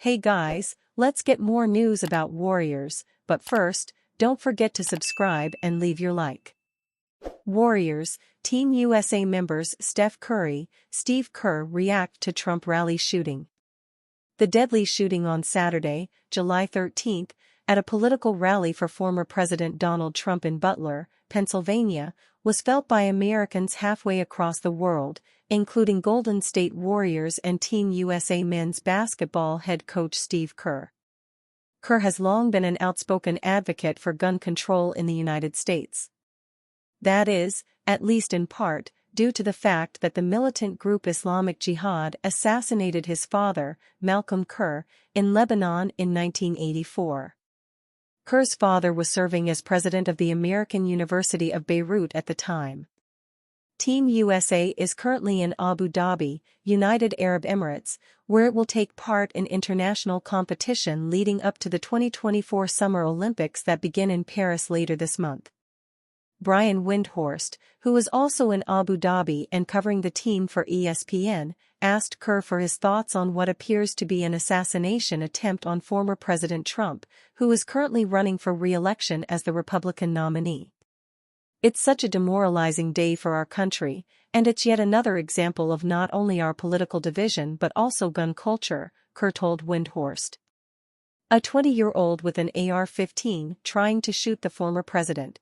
Hey guys, let's get more news about Warriors, but first, don't forget to subscribe and leave your like. Warriors, Team USA members Steph Curry, Steve Kerr react to Trump rally shooting. The deadly shooting on Saturday, July 13, at a political rally for former President Donald Trump in Butler, Pennsylvania, was felt by Americans halfway across the world, including Golden State Warriors and Team USA men's basketball head coach Steve Kerr. Kerr has long been an outspoken advocate for gun control in the United States. That is, at least in part, due to the fact that the militant group Islamic Jihad assassinated his father, Malcolm Kerr, in Lebanon in 1984. Kerr's father was serving as president of the American University of Beirut at the time. Team USA is currently in Abu Dhabi, United Arab Emirates, where it will take part in international competition leading up to the 2024 Summer Olympics that begin in Paris later this month. Brian Windhorst, who is also in Abu Dhabi and covering the team for ESPN, asked Kerr for his thoughts on what appears to be an assassination attempt on former President Trump, who is currently running for re-election as the Republican nominee. It's such a demoralizing day for our country, and it's yet another example of not only our political division but also gun culture, Kerr told Windhorst. A 20-year-old with an AR-15 trying to shoot the former president.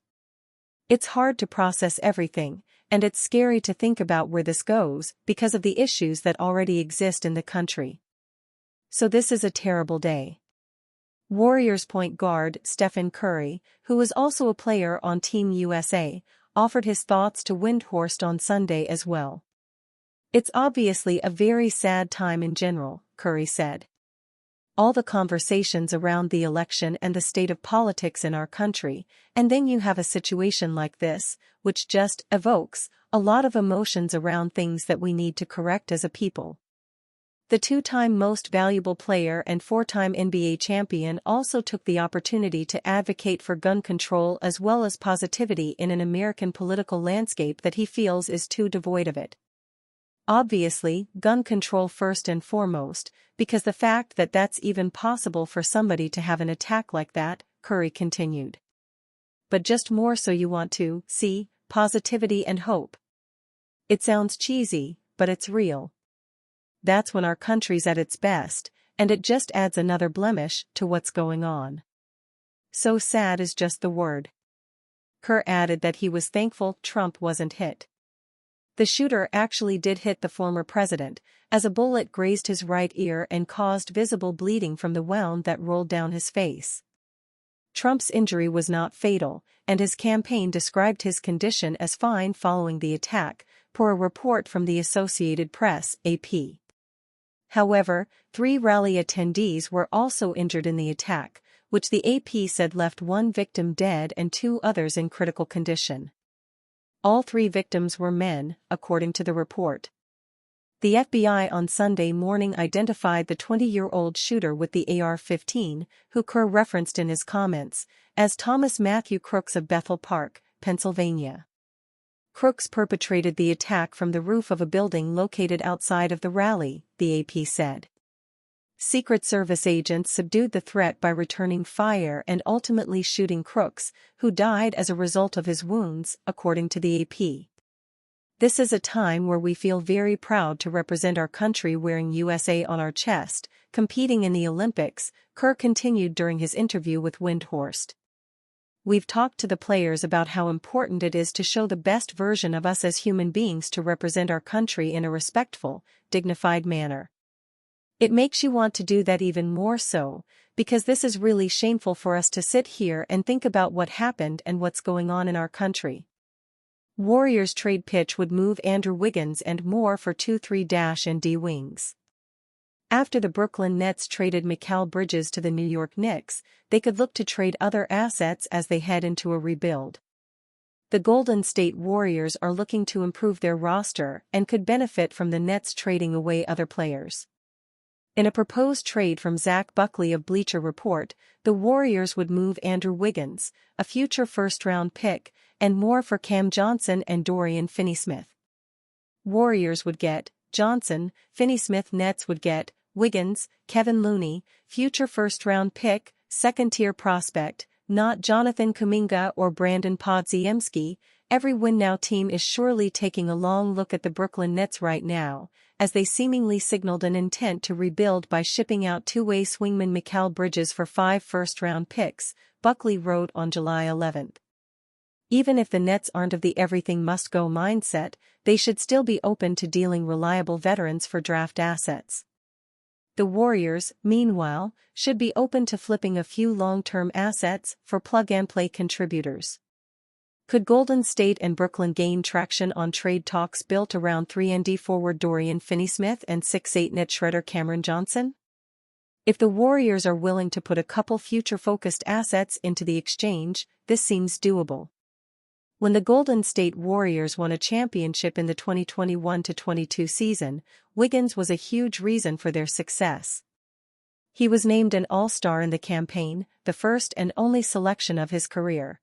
It's hard to process everything, and it's scary to think about where this goes because of the issues that already exist in the country. So this is a terrible day. Warriors point guard Stephen Curry, who is also a player on Team USA, offered his thoughts to Windhorst on Sunday as well. It's obviously a very sad time in general, Curry said. All the conversations around the election and the state of politics in our country, and then you have a situation like this, which just evokes a lot of emotions around things that we need to correct as a people. The two-time most valuable player and four-time NBA champion also took the opportunity to advocate for gun control as well as positivity in an American political landscape that he feels is too devoid of it. Obviously, gun control first and foremost, because the fact that that's even possible for somebody to have an attack like that, Curry continued. But just more so you want to see positivity and hope. It sounds cheesy, but it's real. That's when our country's at its best, and it just adds another blemish to what's going on. So sad is just the word. Kerr added that he was thankful Trump wasn't hit. The shooter actually did hit the former president, as a bullet grazed his right ear and caused visible bleeding from the wound that rolled down his face. Trump's injury was not fatal, and his campaign described his condition as fine following the attack, per a report from the Associated Press, AP. However, 3 rally attendees were also injured in the attack, which the AP said left 1 victim dead and 2 others in critical condition. All 3 victims were men, according to the report. The FBI on Sunday morning identified the 20-year-old shooter with the AR-15, who Kerr referenced in his comments, as Thomas Matthew Crooks of Bethel Park, Pennsylvania. Crooks perpetrated the attack from the roof of a building located outside of the rally, the AP said. Secret Service agents subdued the threat by returning fire and ultimately shooting Crooks, who died as a result of his wounds, according to the AP. This is a time where we feel very proud to represent our country wearing USA on our chest, competing in the Olympics, Kerr continued during his interview with Windhorst. We've talked to the players about how important it is to show the best version of us as human beings to represent our country in a respectful, dignified manner. It makes you want to do that even more so, because this is really shameful for us to sit here and think about what happened and what's going on in our country. Warriors trade pitch would move Andrew Wiggins and more for 2-3-and-D wings. After the Brooklyn Nets traded Mikal Bridges to the New York Knicks, they could look to trade other assets as they head into a rebuild. The Golden State Warriors are looking to improve their roster and could benefit from the Nets trading away other players. In a proposed trade from Zach Buckley of Bleacher Report, the Warriors would move Andrew Wiggins, a future first-round pick, and more for Cam Johnson and Dorian Finney-Smith. Warriors would get Johnson, Finney-Smith. Nets would get Wiggins, Kevin Looney, future first-round pick, second-tier prospect, not Jonathan Kuminga or Brandon Podziemski. Every win now team is surely taking a long look at the Brooklyn Nets right now, as they seemingly signaled an intent to rebuild by shipping out two-way swingman Mikal Bridges for 5 first-round picks, Buckley wrote on July 11. Even if the Nets aren't of the everything-must-go mindset, they should still be open to dealing reliable veterans for draft assets. The Warriors, meanwhile, should be open to flipping a few long-term assets for plug-and-play contributors. Could Golden State and Brooklyn gain traction on trade talks built around 3&D forward Dorian Finney-Smith and 6'8" net shredder Cameron Johnson? If the Warriors are willing to put a couple future-focused assets into the exchange, this seems doable. When the Golden State Warriors won a championship in the 2021-22 season, Wiggins was a huge reason for their success. He was named an All-Star in the campaign, the first and only selection of his career.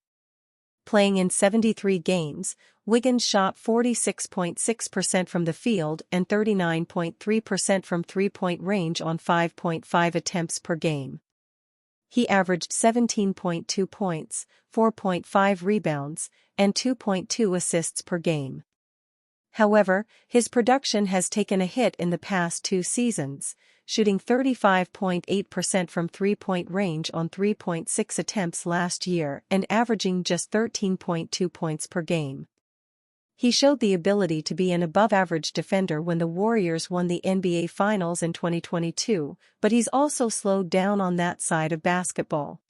Playing in 73 games, Wiggins shot 46.6% from the field and 39.3% from three-point range on 5.5 attempts per game. He averaged 17.2 points, 4.5 rebounds, and 2.2 assists per game. However, his production has taken a hit in the past 2 seasons, shooting 35.8% from three-point range on 3.6 attempts last year and averaging just 13.2 points per game. He showed the ability to be an above-average defender when the Warriors won the NBA Finals in 2022, but he's also slowed down on that side of basketball.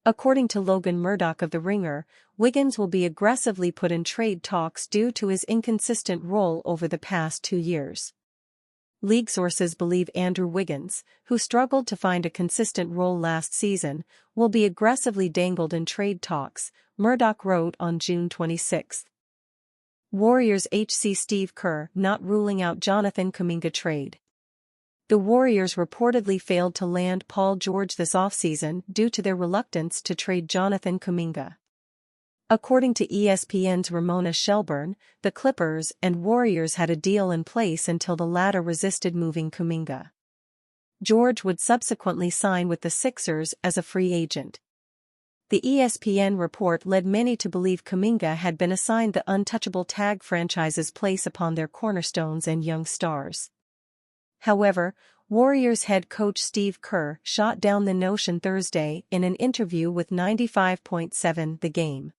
According to Logan Murdoch of The Ringer, Wiggins will be aggressively put in trade talks due to his inconsistent role over the past 2 years. League sources believe Andrew Wiggins, who struggled to find a consistent role last season, will be aggressively dangled in trade talks, Murdoch wrote on June 26. Warriors HC Steve Kerr not ruling out Jonathan Kuminga trade. The Warriors reportedly failed to land Paul George this offseason due to their reluctance to trade Jonathan Kuminga. According to ESPN's Ramona Shelburne, the Clippers and Warriors had a deal in place until the latter resisted moving Kuminga. George would subsequently sign with the Sixers as a free agent. The ESPN report led many to believe Kuminga had been assigned the untouchable tag franchise's place upon their cornerstones and young stars. However, Warriors head coach Steve Kerr shot down the notion Thursday in an interview with 95.7 The Game.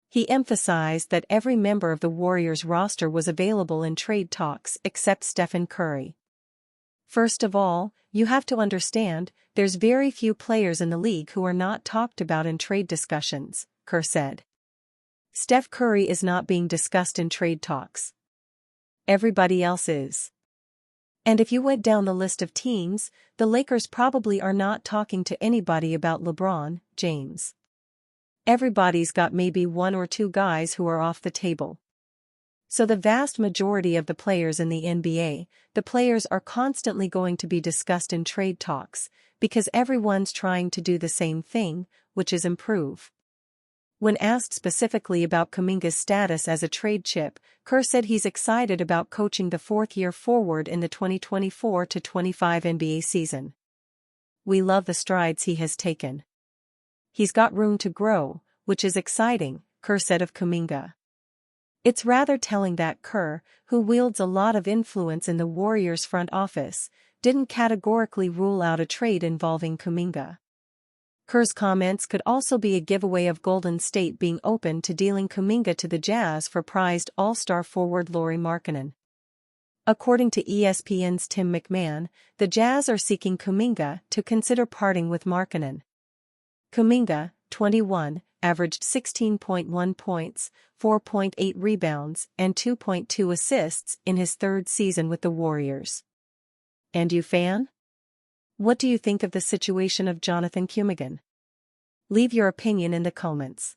He emphasized that every member of the Warriors roster was available in trade talks except Stephen Curry. First of all, you have to understand, there's very few players in the league who are not talked about in trade discussions, Kerr said. Steph Curry is not being discussed in trade talks. Everybody else is. And if you went down the list of teams, the Lakers probably are not talking to anybody about LeBron James. Everybody's got maybe 1 or 2 guys who are off the table. So the vast majority of the players in the NBA, the players are constantly going to be discussed in trade talks, because everyone's trying to do the same thing, which is improve. When asked specifically about Kuminga's status as a trade chip, Kerr said he's excited about coaching the 4th-year forward in the 2024-25 NBA season. We love the strides he has taken. He's got room to grow, which is exciting, Kerr said of Kuminga. It's rather telling that Kerr, who wields a lot of influence in the Warriors' front office, didn't categorically rule out a trade involving Kuminga. Kerr's comments could also be a giveaway of Golden State being open to dealing Kuminga to the Jazz for prized All-Star forward Lauri Markkanen. According to ESPN's Tim McMahon, the Jazz are seeking Kuminga to consider parting with Markkanen. Kuminga, 21, averaged 16.1 points, 4.8 rebounds, and 2.2 assists in his 3rd season with the Warriors. And you fan? What do you think of the situation of Jonathan Kuminga? Leave your opinion in the comments.